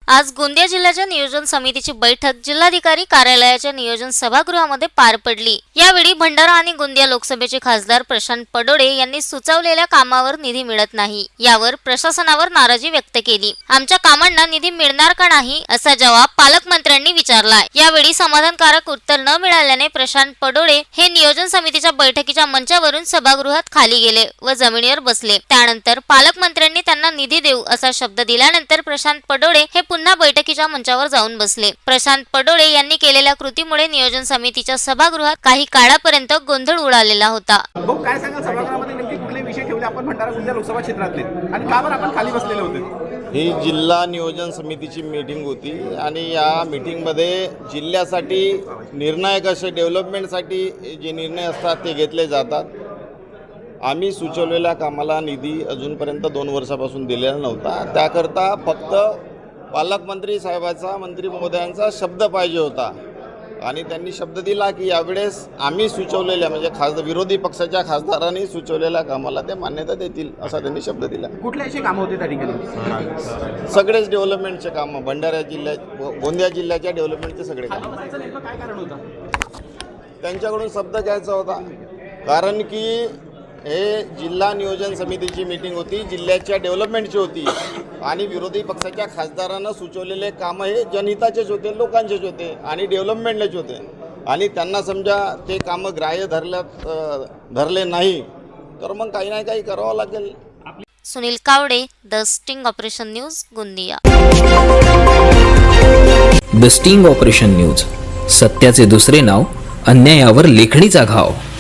आज गोंदिया जिल्ह्याच्या नियोजन समितीची बैठक जिल्हाधिकारी कार्यालयाच्या नियोजन सभागृहामध्ये पार पडली। यावेळी भंडारा आणि गोंदिया लोकसभेचे खासदार प्रशांत पडोळे यांनी सुचवलेल्या कामावर निधी मिळत नाही, यावर प्रशासनावर नाराजी व्यक्त केली। आमच्या कामांना निधी मिळणार का नाही असा जवाब पालकमंत्र्यांनी विचारलाय। यावेळी समाधानकारक उत्तर न मिळाल्याने प्रशांत पडोळे हे नियोजन समितीच्या बैठकीच्या मंचावरून सभागृहात खाली गेले व जमिनीवर बसले। त्यानंतर पालकमंत्र्यांनी त्यांना निधी देऊ असा शब्द दिल्यानंतर प्रशांत पडोळे हे पुन्हा बैठकीच्या मंचावर जाऊन बसले। प्रशांत पडोळे यांनी केलेल्या कृतीमुळे नियोजन समितीच्या सभागृहात काही काळापर्यंत गोंधळ उडालेला होता। काय सांगाल, सभागृहामध्ये नेमके कुठले विषय ठेवले आपण भंडारा गोंदिया लोकसभा क्षेत्रातले आणि का बरं आपण खाली बसलेले होते? ही जिल्हा नियोजन समितीची मीटिंग होती आणि या मीटिंगमध्ये जिल्ह्यासाठी निर्णायक असे डेव्हलपमेंटसाठी जे निर्णय असतात ते घेतले जातात। आम्ही सुचवलेल्या कामाला निधी अजूनपर्यंत 2 वर्षापासून दिलेला नव्हता। त्याकरता फक्त पालकमंत्री साहेबाचा, मंत्री महोदयांचा शब्द पाहिजे होता आणि त्यांनी शब्द दिला की यावेळेस आम्ही सुचवलेल्या म्हणजे विरोधी पक्षाच्या खासदारांनी सुचवलेल्या कामाला ते मान्यता देतील असा त्यांनी शब्द दिला। कुठले असे कामं होते त्या ठिकाणी? सगळेच डेव्हलपमेंटचे कामं, भंडारा जिल्ह्यात गोंदिया जिल्ह्याच्या डेव्हलपमेंटचे सगळे कामं। काय कारण होतं? त्यांच्याकडून शब्द घ्यायचा होता, कारण की हे जिल्हा नियोजन समितीची मीटिंग होती, जिल्ह्याच्या डेव्हलपमेंटची होती आणि विरोधी पक्षाच्या खासदारांना सुचवलेले कामं हे जनहिताचेच होते, लोकांचेच होते आणि डेव्हलपमेंटलेच होते आणि त्यांना समजा ते कामं ग्राह्य धरले नाही तर मग काही ना काही करावं लागेल। Sunil Kawade, the sting operation news, Gondia. The sting operation news, सत्याचे दुसरे नाव, अन्यायावर लेखणीचा घाव।